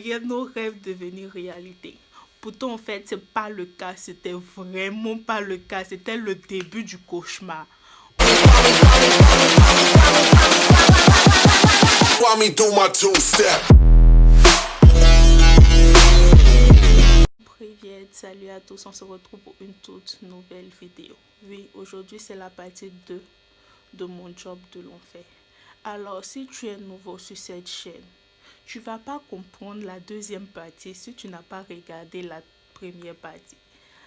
voyait nos rêves devenir réalité. Pourtant, en fait, c'est pas le cas. C'était vraiment pas le cas. C'était le début du cauchemar. Privet, salut à tous, on se retrouve pour une toute nouvelle vidéo. Oui, aujourd'hui c'est la partie 2 de mon job de l'enfer. Alors, si tu es nouveau sur cette chaîne, tu vas pas comprendre la deuxième partie si tu n'as pas regardé la première partie.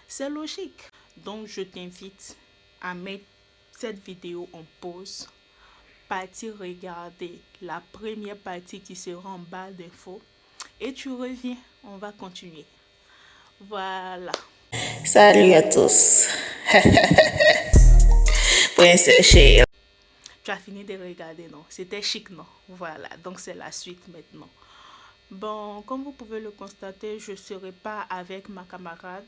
C'est logique. Donc, je t'invite à mettre cette vidéo en pause, partir regarder la première partie qui sera en barre d'infos et tu reviens, on va continuer. Voilà. Salut à tous. Princesse Chérie. Tu as fini de regarder, non? C'était chic, non? Voilà, donc c'est la suite maintenant. Bon, comme vous pouvez le constater, je ne serai pas avec ma camarade.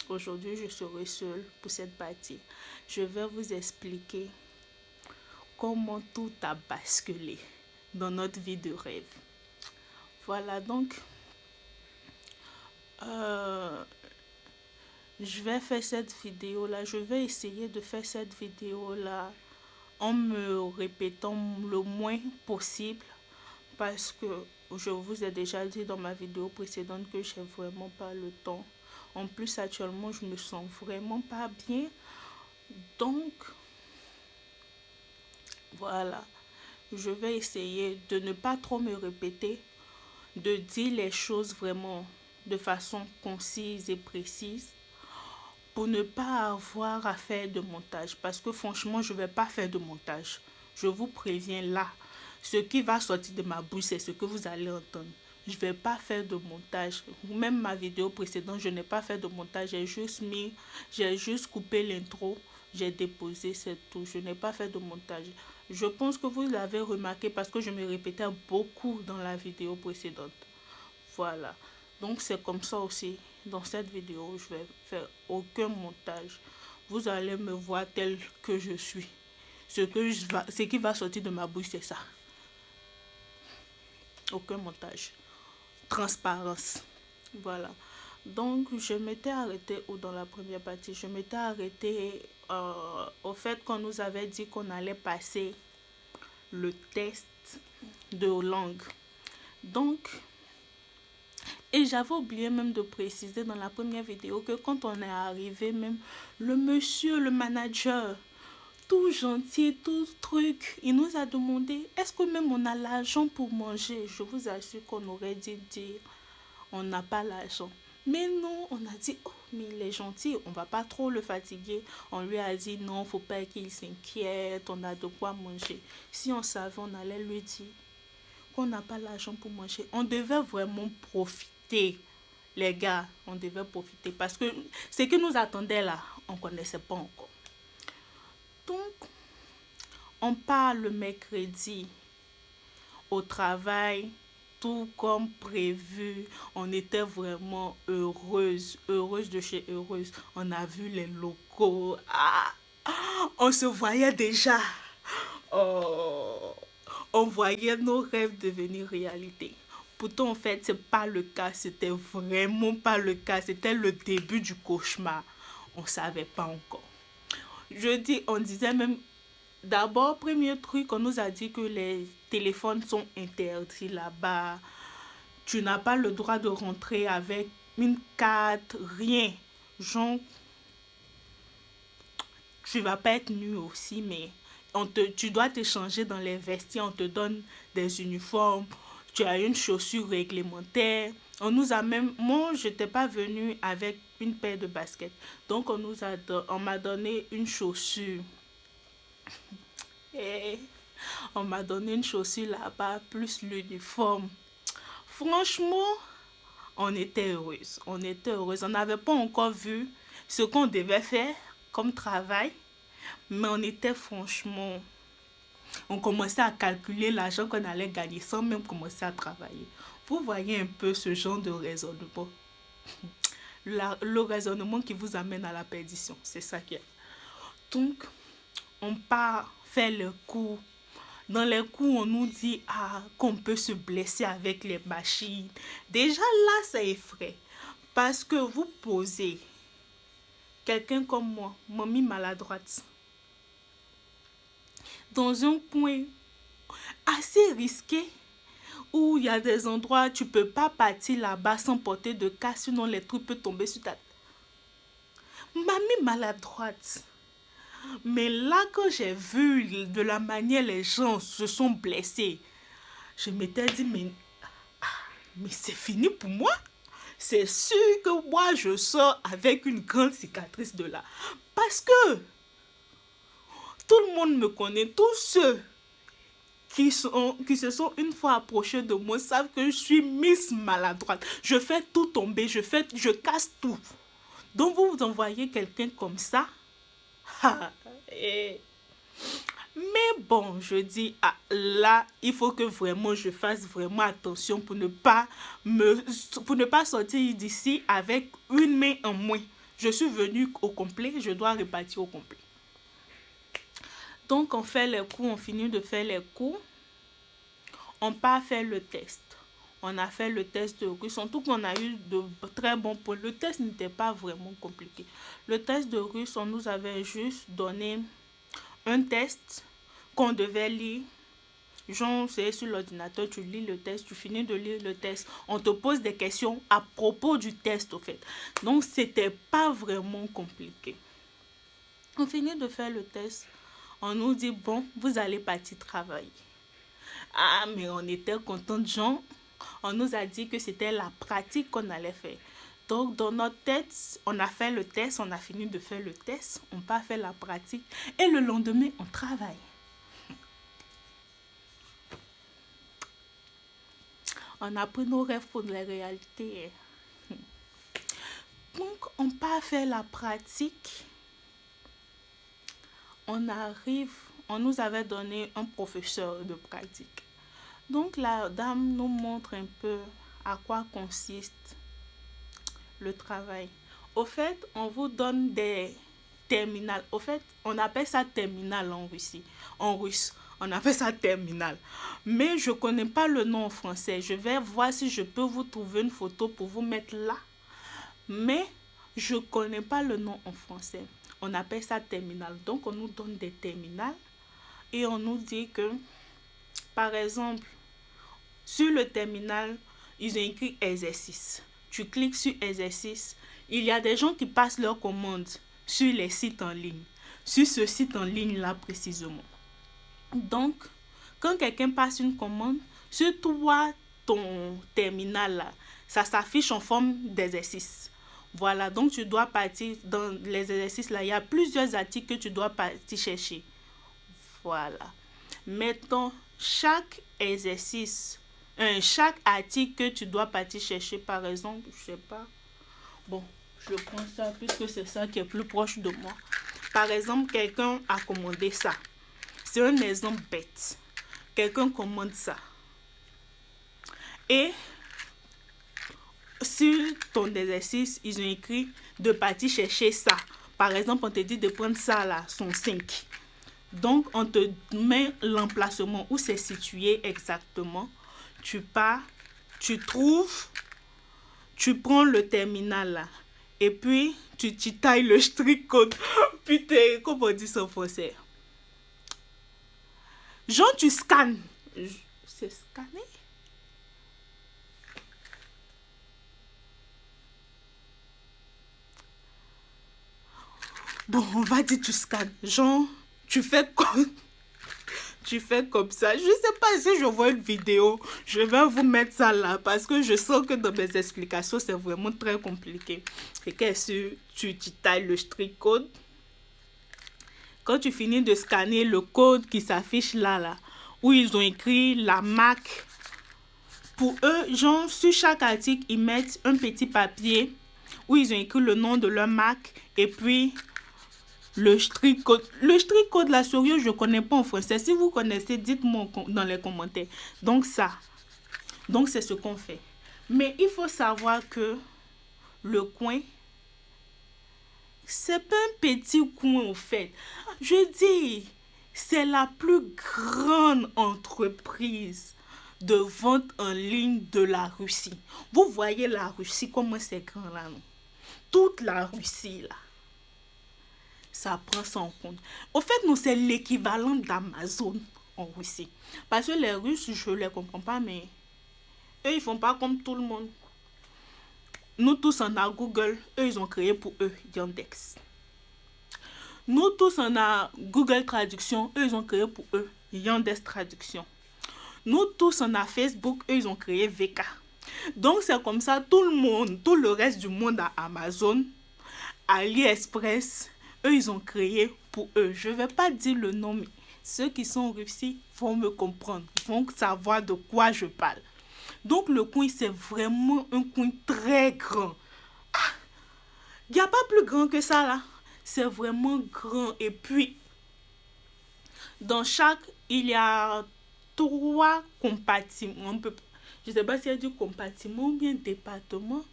Aujourd'hui, je serai seule pour cette partie. Je vais vous expliquer comment tout a basculé dans notre vie de rêve. Voilà, donc, je vais faire cette vidéo-là. Je vais essayer de faire cette vidéo-là en me répétant le moins possible parce que je vous ai déjà dit dans ma vidéo précédente que j'ai vraiment pas le temps. En plus, actuellement, je me sens vraiment pas bien. Donc, voilà. Je vais essayer de ne pas trop me répéter, de dire les choses vraiment de façon concise et précise pour ne pas avoir à faire de montage. Parce que franchement, je ne vais pas faire de montage. Je vous préviens là. Ce qui va sortir de ma bouche, c'est ce que vous allez entendre. Je ne vais pas faire de montage. Même ma vidéo précédente, je n'ai pas fait de montage. J'ai juste coupé l'intro. J'ai déposé, c'est tout. Je n'ai pas fait de montage. Je pense que vous l'avez remarqué parce que je me répétais beaucoup dans la vidéo précédente. Voilà. Donc c'est comme ça aussi. Dans cette vidéo, je vais faire aucun montage. Vous allez me voir tel que je suis. Ce qui va sortir de ma bouche, c'est ça. Aucun montage. Transparence. Voilà. Donc, je m'étais arrêtée dans la première partie. Je m'étais arrêtée au fait qu'on nous avait dit qu'on allait passer le test de langue. Donc, et j'avais oublié même de préciser dans la première vidéo que quand on est arrivé, même le monsieur, le manager, tout gentil, tout truc, il nous a demandé est-ce que même on a l'argent pour manger. Je vous assure qu'on aurait dû dire on n'a pas l'argent. Mais non, on a dit oh mais il est gentil, on va pas trop le fatiguer. On lui a dit non, faut pas qu'il s'inquiète, on a de quoi manger. Si on savait, on allait lui dire qu'on n'a pas l'argent pour manger. On devait vraiment profiter, les gars, on devait profiter parce que ce qui nous attendait là, on connaissait pas encore. Donc, on part le mercredi au travail, tout comme prévu. On était vraiment heureuse de chez heureuse. On a vu les locaux. On se voyait déjà. Oh, on voyait nos rêves devenir réalité. Pourtant, en fait, c'est pas le cas. C'était vraiment pas le cas. C'était le début du cauchemar. On savait pas encore. On disait même. D'abord, premier truc, on nous a dit que les téléphones sont interdits là-bas. Tu n'as pas le droit de rentrer avec une carte, rien. Genre, tu vas pas être nu aussi, mais tu dois te changer dans les vestiaires, on te donne des uniformes, tu as une chaussure réglementaire. On nous a même, moi, je n'étais pas venue avec une paire de baskets. Donc, on m'a donné une chaussure. Et on m'a donné une chaussure là-bas, plus l'uniforme. Franchement, on était heureuse. On était heureuse. On n'avait pas encore vu ce qu'on devait faire comme travail. Mais on était franchement... On commençait à calculer l'argent qu'on allait gagner sans même commencer à travailler. Vous voyez un peu ce genre de raisonnement. Le raisonnement qui vous amène à la perdition. C'est ça qui est. Donc, on part faire le cours. Dans les cours, on nous dit qu'on peut se blesser avec les machines. Déjà là, ça effraie. Parce que vous posez quelqu'un comme moi, mamie maladroite, dans un coin assez risqué, où il y a des endroits où tu ne peux pas partir là-bas sans porter de casque, sinon les trucs peuvent tomber sur ta tête. Mamie maladroite. Mais là, quand j'ai vu de la manière les gens se sont blessés, je m'étais dit, mais c'est fini pour moi. C'est sûr que moi, je sors avec une grande cicatrice de là. Parce que tout le monde me connaît, tous ceux qui se sont une fois approchés de moi savent que je suis Miss maladroite. Je fais tout tomber, je casse tout. Donc vous envoyez quelqu'un comme ça. Mais bon, je dis, là, il faut que vraiment je fasse vraiment attention pour ne pas sortir d'ici avec une main en moins. Je suis venue au complet, je dois repartir au complet. Donc on fait les cours, on finit de faire les cours. On part faire le test. On a fait le test de russe. En tout cas, on a eu de très bons points. Le test n'était pas vraiment compliqué. Le test de russe, on nous avait juste donné un test qu'on devait lire. Genre, c'est sur l'ordinateur, tu lis le test, tu finis de lire le test. On te pose des questions à propos du test, au fait. Donc, c'était pas vraiment compliqué. On finit de faire le test. On nous dit, bon, vous allez partir travailler. Mais on était contents, Jean. On nous a dit que c'était la pratique qu'on allait faire. Donc, dans notre tête, on a fait le test, on a fini de faire le test, on n'a pas fait la pratique. Et le lendemain, on travaille. On a pris nos rêves pour la réalité. Donc, on n'a pas fait la pratique. On arrive, on nous avait donné un professeur de pratique. Donc, la dame nous montre un peu à quoi consiste le travail. Au fait, on vous donne des terminales. Au fait, on appelle ça terminal en Russie. En russe, on appelle ça terminal. Mais je ne connais pas le nom en français. Je vais voir si je peux vous trouver une photo pour vous mettre là. Mais je ne connais pas le nom en français. On appelle ça terminal. Donc, on nous donne des terminales et on nous dit que, par exemple, sur le terminal, ils ont écrit exercice. Tu cliques sur exercice. Il y a des gens qui passent leurs commandes sur les sites en ligne. Sur ce site en ligne-là précisément. Donc, quand quelqu'un passe une commande, sur toi, ton terminal là, ça s'affiche en forme d'exercice. Voilà, donc tu dois partir dans les exercices là. Il y a plusieurs articles que tu dois partir chercher. Voilà. Mettons chaque exercice, chaque article que tu dois partir chercher, par exemple, je sais pas. Bon, je prends ça puisque c'est ça qui est plus proche de moi. Par exemple, quelqu'un a commandé ça. C'est un exemple bête. Quelqu'un commande ça. Et sur ton exercice, ils ont écrit de partir chercher ça. Par exemple, on te dit de prendre ça là, son 5. Donc, on te met l'emplacement où c'est situé exactement. Tu pars, tu trouves, tu prends le terminal là. Et puis, tu tailles le strict code. Putain, comment on dit ça en français? Genre, tu scannes. C'est scanner? Bon, on va dire tu scannes. Genre, tu fais comme ça. Je sais pas si je vois une vidéo. Je vais vous mettre ça là. Parce que je sens que dans mes explications, c'est vraiment très compliqué. Et qu'est-ce que tu tailles le strict code. Quand tu finis de scanner le code qui s'affiche là, où ils ont écrit la marque. Pour eux, genre, sur chaque article, ils mettent un petit papier où ils ont écrit le nom de leur marque et puis le strict code. Le strict code, la sérieux, je ne connais pas en français. Si vous connaissez, dites-moi dans les commentaires. Donc, c'est ce qu'on fait. Mais il faut savoir que le coin, c'est pas un petit coin, au fait. Je dis, C'est la plus grande entreprise de vente en ligne de la Russie. Vous voyez la Russie, comment c'est grand là, non? Toute la Russie, là. Ça prend ça en compte. Au fait, nous, c'est l'équivalent d'Amazon en Russie. Parce que les Russes, je ne les comprends pas, mais eux, ils font pas comme tout le monde. Nous tous, on a Google. Eux, ils ont créé pour eux Yandex. Nous tous, on a Google Traduction. Eux, ils ont créé pour eux Yandex Traduction. Nous tous, on a Facebook. Eux, ils ont créé VK. Donc, c'est comme ça, tout le monde, tout le reste du monde a Amazon, AliExpress. Eux, ils ont créé pour eux. Je ne vais pas dire le nom, mais ceux qui sont en Russie vont me comprendre, vont savoir de quoi je parle. Donc, le coin, c'est vraiment un coin très grand. Il n'y a pas plus grand que ça, là. C'est vraiment grand. Et puis, dans chaque, il y a 3 compartiments. Je ne sais pas s'il y a du compartiment ou bien département.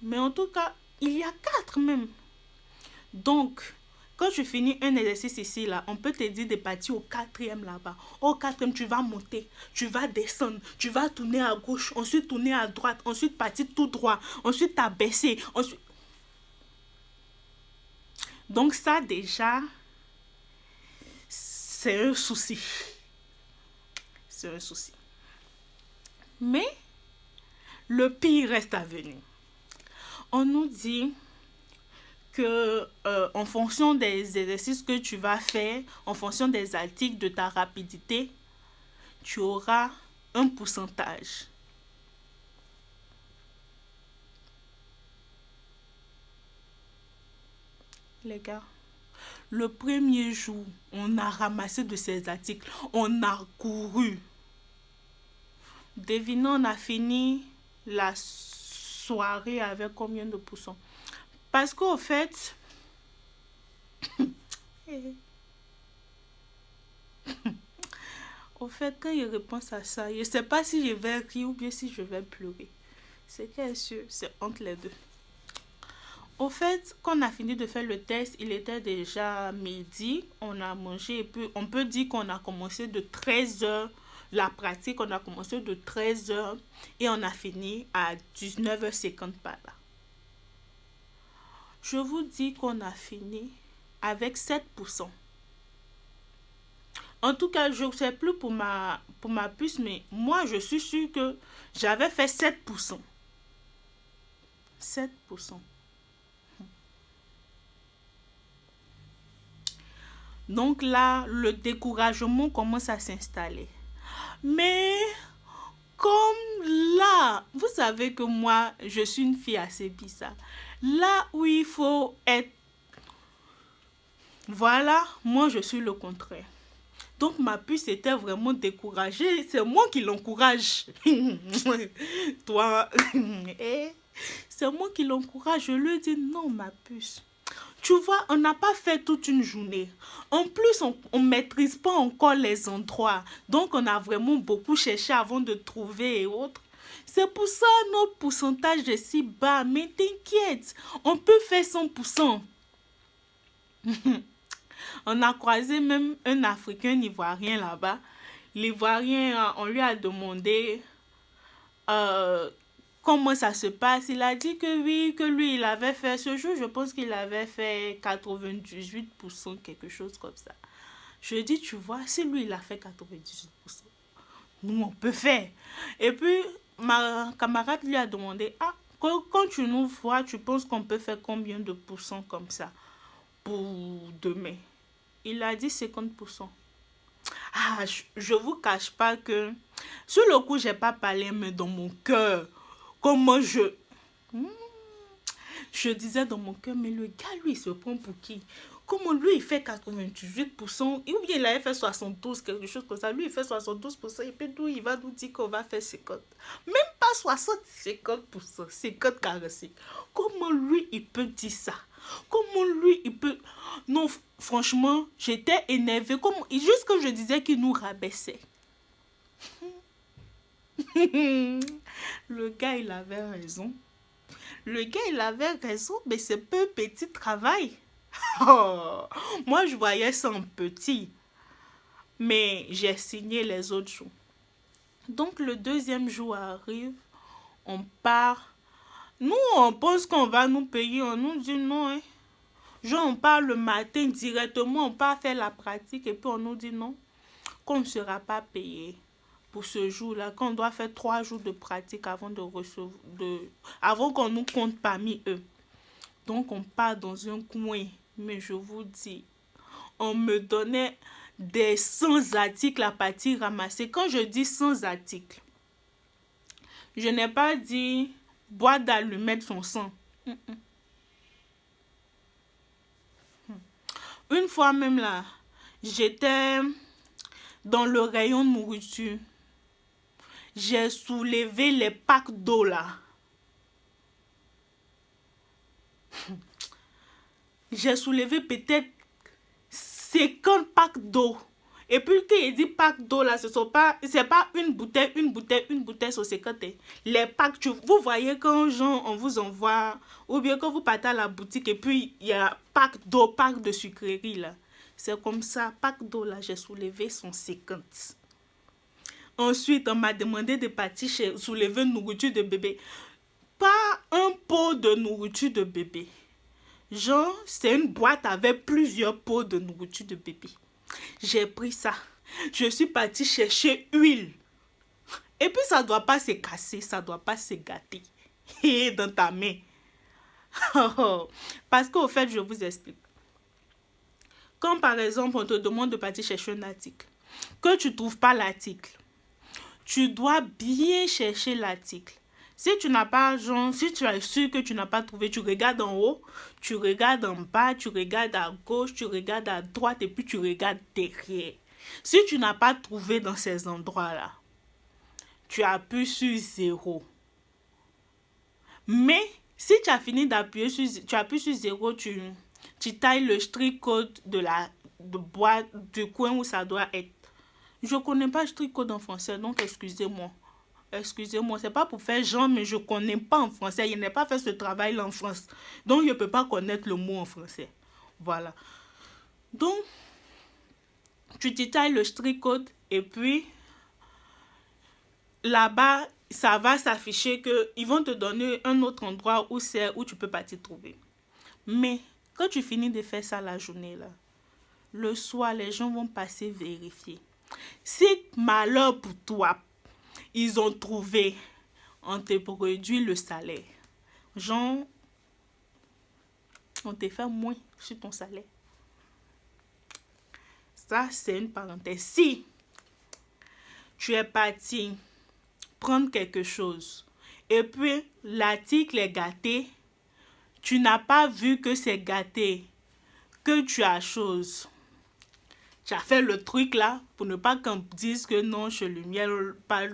Mais en tout cas, il y a 4 même. Donc, quand tu finis un exercice ici, là, on peut te dire de partir au 4e là-bas. Au 4e, tu vas monter, tu vas descendre, tu vas tourner à gauche, ensuite tourner à droite, ensuite partir tout droit, ensuite t'abaisser, ensuite... Donc ça, déjà, c'est un souci. C'est un souci. Mais, le pire reste à venir. On nous dit que en fonction des exercices que tu vas faire, en fonction des articles, de ta rapidité, tu auras un pourcentage. Les gars, le premier jour, on a ramassé de ces articles, on a couru. Devinez, on a fini la soirée avec combien de pourcents? Parce qu'au fait, quand il répond à ça, je ne sais pas si je vais rire ou bien si je vais pleurer. C'est bien sûr, c'est entre les deux. Au fait, quand on a fini de faire le test, il était déjà midi, on a mangé et puis on peut dire qu'on a commencé de 13h. La pratique, on a commencé de 13h et on a fini à 19h50 par là. Je vous dis qu'on a fini avec 7%. En tout cas, je ne sais plus pour ma puce, mais moi, je suis sûre que j'avais fait 7%. 7%. Donc là, le découragement commence à s'installer. Mais comme là, vous savez que moi, je suis une fille assez bizarre. Là où il faut être... Voilà, moi, je suis le contraire. Donc, ma puce était vraiment découragée. C'est moi qui l'encourage. Toi, c'est moi qui l'encourage. Je lui dis, non, ma puce. Tu vois, on n'a pas fait toute une journée. En plus, on ne maîtrise pas encore les endroits. Donc, on a vraiment beaucoup cherché avant de trouver et autres. C'est pour ça notre pourcentage est si bas. Mais t'inquiète, on peut faire 100%. On a croisé même un Africain, un Ivoirien là-bas. L'Ivoirien, on lui a demandé comment ça se passe. Il a dit que oui, que lui, il avait fait ce jour. Je pense qu'il avait fait 98%, quelque chose comme ça. Je dis, tu vois, si lui, il a fait 98%, nous, on peut faire. Et puis, ma camarade lui a demandé, quand tu nous vois, tu penses qu'on peut faire combien de pourcents comme ça pour demain? Il a dit 50%. Je vous cache pas que sur le coup, j'ai pas parlé, mais dans mon cœur, comment je disais dans mon cœur, mais le gars, lui, il se prend pour qui? Comment lui, il fait 98%, ou bien il avait fait 72, quelque chose comme ça. Lui, il fait 72%, et puis nous, il va nous dire qu'on va faire 50%. Même pas 60, 50%, 50, 45. Comment lui, il peut dire ça? Comment lui, il peut... Non, franchement, j'étais énervée. Juste que je disais qu'il nous rabaissait. Le gars, il avait raison. Mais c'est peu petit travail. Oh, moi, je voyais ça en petit. mais j'ai signé les autres jours. Donc, le deuxième jour arrive, on part. Nous, on pense qu'on va nous payer, on nous dit non. Hein. Genre, on part le matin directement, on part faire la pratique et puis on nous dit non, qu'on ne sera pas payé pour ce jour-là, qu'on doit faire 3 jours de pratique avant de recevoir, avant qu'on nous compte parmi eux. Donc, on part dans un coin, mais je vous dis, on me donnait des 100 articles à partir ramasser. Quand je dis 100 articles, je n'ai pas dit boîte d'allumettes sont 100. Une fois même là, j'étais dans le rayon de nourriture. J'ai soulevé les packs d'eau là. J'ai soulevé peut-être 50 packs d'eau. Et puis quand il dit pack d'eau là, c'est pas une bouteille sur 50. Les packs, vous voyez quand genre, on vous envoie, ou bien quand vous partez à la boutique et puis il y a pack d'eau, pack de sucrerie là. C'est comme ça, pack d'eau là, j'ai soulevé 150. Ensuite, on m'a demandé de partir soulever une nourriture de bébé. Pas un pot de nourriture de bébé. Genre, c'est une boîte avec plusieurs pots de nourriture de bébé. J'ai pris ça. Je suis partie chercher huile. Et puis, ça ne doit pas se casser, ça ne doit pas se gâter. Et dans ta main. Parce qu'au fait, je vous explique. Quand, par exemple, on te demande de partir chercher un article, que tu ne trouves pas l'article, tu dois bien chercher l'article. Si tu n'as pas, genre, si tu es sûr que tu n'as pas trouvé, tu regardes en haut, tu regardes en bas, tu regardes à gauche, tu regardes à droite et puis tu regardes derrière. Si tu n'as pas trouvé dans ces endroits-là, tu appuies sur 0. Mais si tu as fini d'appuyer sur, tu appuies sur 0, tu tailles le strict code de la boîte, du coin où ça doit être. Je ne connais pas le strict code en français, donc excusez-moi. Excusez-moi, c'est pas pour faire genre, mais je connais pas en français. Je n'ai pas fait ce travail-là en France. Donc, je ne peux pas connaître le mot en français. Voilà. Donc, tu détailles le strict code et puis, là-bas, ça va s'afficher qu'ils vont te donner un autre endroit où tu peux pas t'y trouver. Mais, quand tu finis de faire ça la journée, là, le soir, les gens vont passer vérifier. Si malheur pour toi, ils ont trouvé, on te réduit le salaire. Genre, on te fait moins sur ton salaire. Ça, c'est une parenthèse. Si tu es parti prendre quelque chose et puis l'article est gâté, tu n'as pas vu que c'est gâté, que tu as chose. Tu as fait le truc là pour ne pas qu'on dise que non, chez Lumière, pas,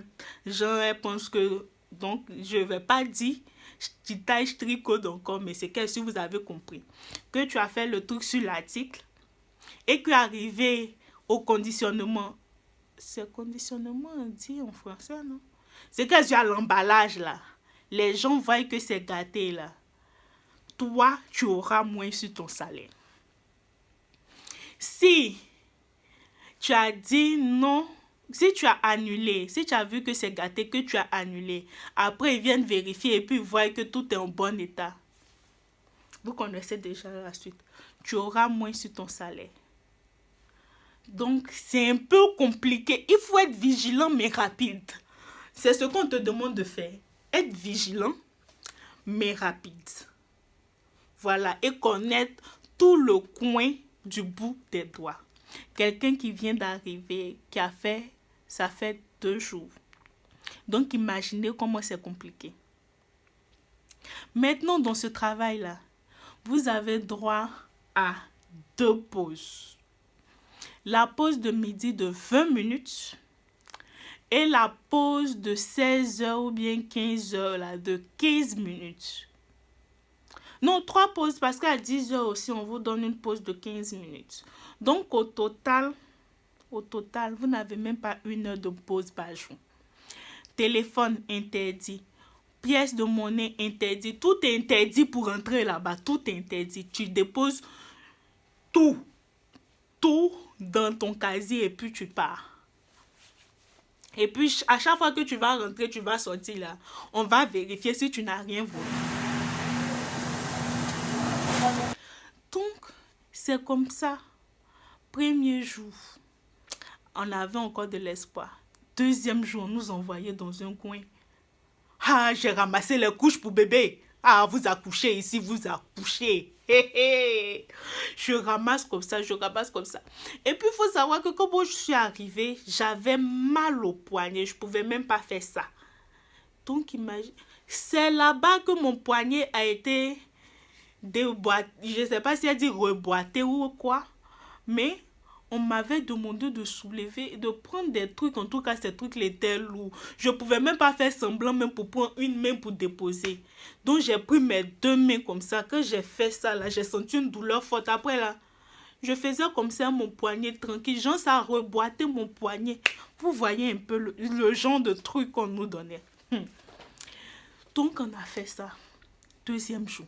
genre, elle pense que. Donc, je ne vais pas dire, je taille strict code encore, mais c'est que si vous avez compris que tu as fait le truc sur l'article et que arrivé au conditionnement, c'est conditionnement, on dit en français, non? C'est que tu as l'emballage là, les gens voient que c'est gâté là. Toi, tu auras moins sur ton salaire. Si tu as dit non, si tu as annulé, si tu as vu que c'est gâté, que tu as annulé, après ils viennent vérifier et puis ils voient que tout est en bon état. Vous connaissez déjà la suite. Tu auras moins sur ton salaire. Donc, c'est un peu compliqué. Il faut être vigilant mais rapide. C'est ce qu'on te demande de faire. Être vigilant mais rapide. Voilà. Et connaître tout le coin du bout des doigts. Quelqu'un qui vient d'arriver, qui a fait, ça fait 2 jours. Donc, imaginez comment c'est compliqué. Maintenant, dans ce travail-là, vous avez droit à 2 pauses. La pause de midi de 20 minutes et la pause de 16 heures ou bien 15 heures là, de 15 minutes. Non, 3 pauses parce qu'à 10 heures aussi, on vous donne une pause de 15 minutes. Donc, au total, vous n'avez même pas 1 heure de pause par jour. Téléphone interdit. Pièces de monnaie interdit. Tout est interdit pour entrer là-bas. Tout est interdit. Tu déposes tout dans ton casier et puis tu pars. Et puis, à chaque fois que tu vas rentrer, tu vas sortir là. On va vérifier si tu n'as rien volé. Donc, c'est comme ça. Premier jour, on avait encore de l'espoir. Deuxième jour, on nous envoyait dans un coin. Ah, j'ai ramassé les couches pour bébé. Ah, vous accouchez ici, vous accouchez. Je ramasse comme ça, je ramasse comme ça. Et puis, il faut savoir que quand je suis arrivée, j'avais mal au poignet. Je ne pouvais même pas faire ça. Donc, imagine, c'est là-bas que mon poignet a été déboîté. Je ne sais pas si elle dit reboîté ou quoi. Mais on m'avait demandé de soulever, de prendre des trucs. En tout cas, ces trucs étaient lourds. Je ne pouvais même pas faire semblant, même pour prendre une main pour déposer. Donc, j'ai pris mes deux mains comme ça. Quand j'ai fait ça, là, j'ai senti une douleur forte. Après, là, je faisais comme ça mon poignet tranquille. Genre, ça a reboîté mon poignet. Vous voyez un peu le genre de truc qu'on nous donnait. Donc, on a fait ça. Deuxième jour.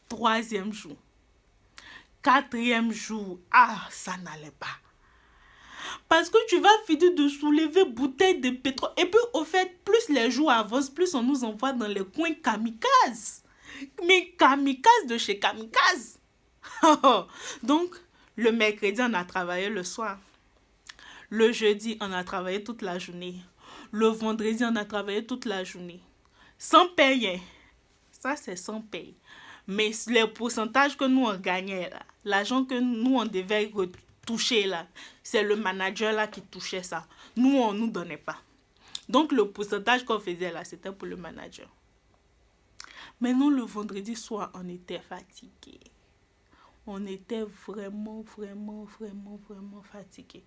Troisième jour. Quatrième jour, ah, ça n'allait pas. Parce que tu vas finir de soulever bouteilles de pétrole. Et puis, au fait, plus les jours avancent, plus on nous envoie dans les coins kamikazes. Mais kamikazes de chez kamikazes. Donc, le mercredi, on a travaillé le soir. Le jeudi, on a travaillé toute la journée. Le vendredi, on a travaillé toute la journée. Sans payer. Ça, c'est sans paye. Mais les pourcentages que nous on gagnait là, l'argent que nous on devait toucher là, c'est le manager là qui touchait ça. Nous on nous donnait pas. Donc le pourcentage qu'on faisait là, c'était pour le manager. Mais nous le vendredi soir, on était fatigués. On était vraiment fatigués.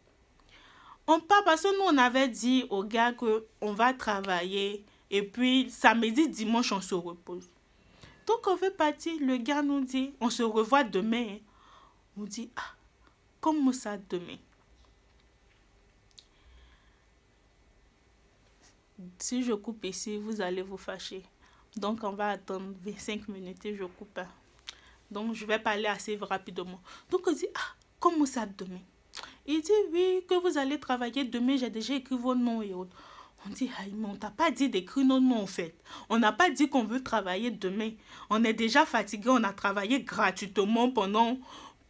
On part parce que nous on avait dit aux gars que on va travailler et puis samedi, dimanche on se repose. Donc on veut partir, le gars nous dit, on se revoit demain. On dit, ah, comment ça demain? Si je coupe ici, vous allez vous fâcher. Donc on va attendre 25 minutes et je coupe. Donc je vais parler assez rapidement. Donc on dit, ah, comment ça demain? Il dit, oui, que vous allez travailler demain, j'ai déjà écrit vos noms et autres. On dit, ah, mais on t'a pas dit d'écrire nos noms en fait. On n'a pas dit qu'on veut travailler demain. On est déjà fatigué, on a travaillé gratuitement pendant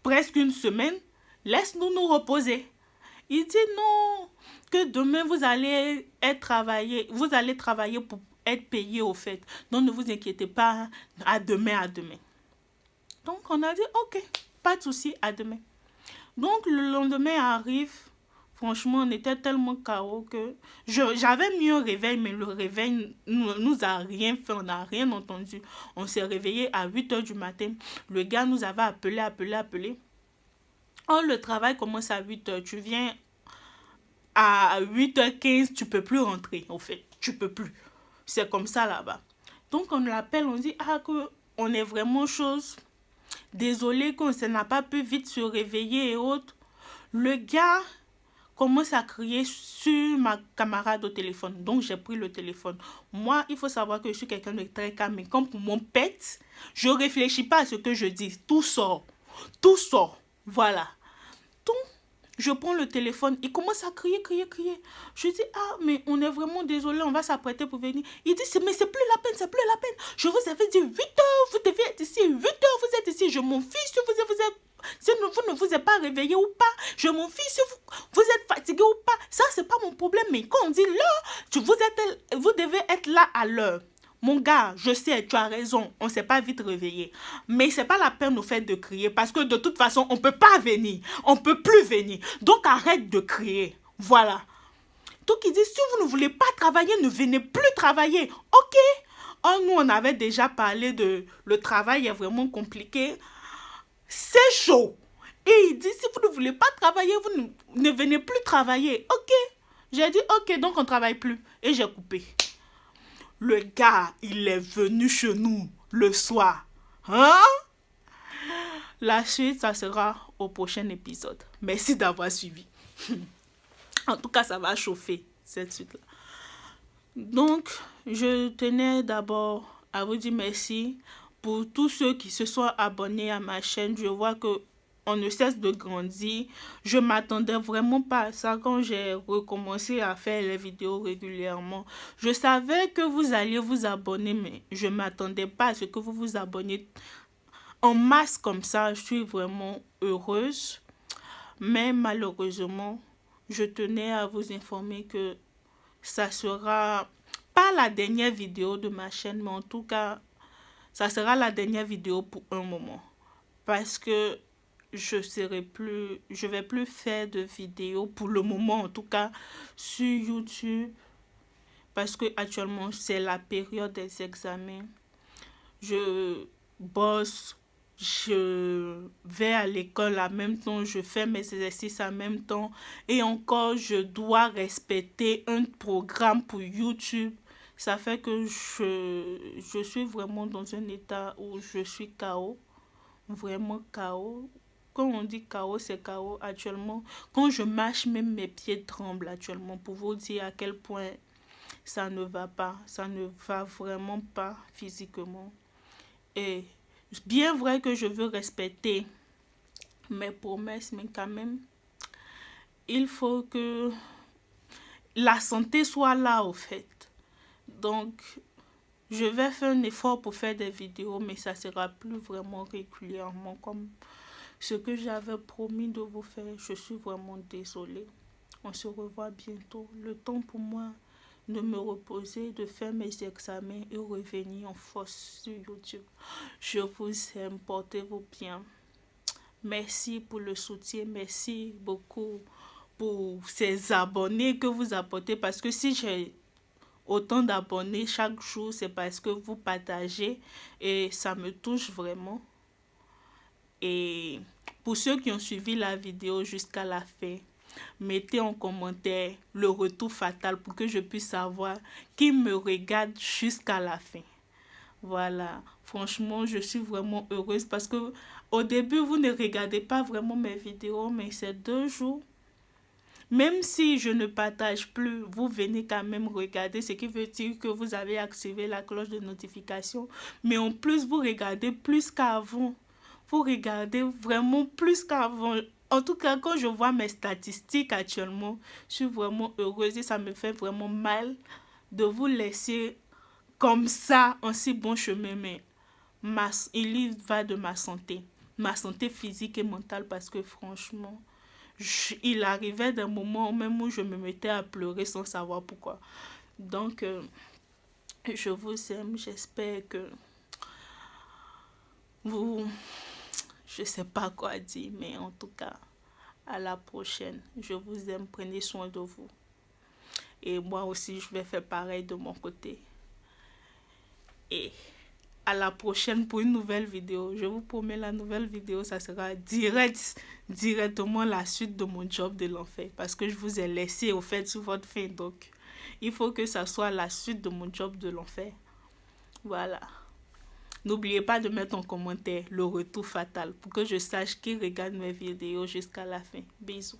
presque une semaine. Laisse-nous nous reposer. Il dit non, que demain vous allez travailler pour être payé au fait. Donc ne vous inquiétez pas, à demain. Donc on a dit, ok, pas de souci, à demain. Donc le lendemain arrive. Franchement, on était tellement KO que j'avais mis un réveil, mais le réveil nous a rien fait, on n'a rien entendu. On s'est réveillé à 8h du matin. Le gars nous avait appelé. Oh, le travail commence à 8h. Tu viens à 8h15, tu peux plus rentrer, au fait. Tu peux plus. C'est comme ça là-bas. Donc, on l'appelle, on dit, ah, qu'on est vraiment chose. Désolé qu'on n'a pas pu vite se réveiller et autres. Le gars commence à crier sur ma camarade au téléphone. Donc, j'ai pris le téléphone. Moi, il faut savoir que je suis quelqu'un de très calme. Mais comme pour mon pet, je ne réfléchis pas à ce que je dis. Tout sort. Voilà. Donc, je prends le téléphone. Il commence à crier. Je dis, ah, mais on est vraiment désolé. On va s'apprêter pour venir. Il dit, mais c'est plus la peine. Je vous avais dit 8h. Vous devez être ici. 8h, vous êtes ici. Je m'en fiche si vous ne vous êtes pas réveillé ou pas. Je m'en fiche si vous êtes fatigué ou pas. Ça, c'est pas mon problème. Mais quand on dit l'heure, vous devez être là à l'heure. Mon gars, je sais, tu as raison. On ne s'est pas vite réveillé. Mais c'est pas la peine au fait de crier. Parce que de toute façon, on ne peut pas venir. On ne peut plus venir. Donc, arrête de crier. Voilà. Donc, il dit, si vous ne voulez pas travailler, ne venez plus travailler. Ok. Oh, nous, on avait déjà parlé de le travail est vraiment compliqué. C'est chaud. Et il dit, si vous ne voulez pas travailler, vous ne venez plus travailler. Ok. J'ai dit, ok, donc on ne travaille plus. Et j'ai coupé. Le gars, il est venu chez nous le soir. Hein? La suite, ça sera au prochain épisode. Merci d'avoir suivi. En tout cas, ça va chauffer, cette suite-là. Donc, je tenais d'abord à vous dire merci pour tous ceux qui se sont abonnés à ma chaîne. Je vois que on ne cesse de grandir. Je m'attendais vraiment pas à ça quand j'ai recommencé à faire les vidéos régulièrement. Je savais que vous alliez vous abonner, mais je m'attendais pas à ce que vous vous abonniez en masse comme ça. Je suis vraiment heureuse. Mais malheureusement, je tenais à vous informer que ça sera pas la dernière vidéo de ma chaîne, mais en tout cas, ça sera la dernière vidéo pour un moment. Parce que je vais plus faire de vidéos pour le moment, en tout cas sur YouTube, parce que actuellement c'est la période des examens. Je bosse, je vais à l'école en même temps, je fais mes exercices en même temps, et encore je dois respecter un programme pour YouTube. Ça fait que je suis vraiment dans un état où je suis KO, vraiment KO. Quand on dit KO, c'est KO actuellement. Quand je marche, même mes pieds tremblent actuellement, pour vous dire à quel point ça ne va pas. Ça ne va vraiment pas physiquement. Et bien vrai que je veux respecter mes promesses, mais quand même, il faut que la santé soit là, au fait. Donc, je vais faire un effort pour faire des vidéos, mais ça sera plus vraiment régulièrement comme ce que j'avais promis de vous faire. Je suis vraiment désolée. On se revoit bientôt. Le temps pour moi de me reposer, de faire mes examens et revenir en force sur YouTube. Je vous aime, portez-vous bien. Merci pour le soutien, merci beaucoup pour ces abonnés que vous apportez, parce que si j'ai autant d'abonnés chaque jour, c'est parce que vous partagez et ça me touche vraiment. Et pour ceux qui ont suivi la vidéo jusqu'à la fin, mettez en commentaire le retour fatal pour que je puisse savoir qui me regarde jusqu'à la fin. Voilà, franchement, je suis vraiment heureuse parce que au début, vous ne regardez pas vraiment mes vidéos, mais ces 2 jours, même si je ne partage plus, vous venez quand même regarder, ce qui veut dire que vous avez activé la cloche de notification. Mais en plus, vous regardez plus qu'avant. Vous regardez vraiment plus qu'avant. En tout cas, quand je vois mes statistiques actuellement, je suis vraiment heureuse et ça me fait vraiment mal de vous laisser comme ça en si bon chemin. Mais il y va de ma santé physique et mentale, parce que franchement, il arrivait des moments même où je me mettais à pleurer sans savoir pourquoi. Donc, je vous aime, j'espère que vous... Je sais pas quoi dire, mais en tout cas, à la prochaine. Je vous aime, prenez soin de vous. Et moi aussi, je vais faire pareil de mon côté. Et à la prochaine pour une nouvelle vidéo. Je vous promets, la nouvelle vidéo, ça sera directement la suite de mon job de l'enfer. Parce que je vous ai laissé au fait sur votre fin. Donc, il faut que ça soit la suite de mon job de l'enfer. Voilà. N'oubliez pas de mettre en commentaire le retour fatal pour que je sache qui regarde mes vidéos jusqu'à la fin. Bisous.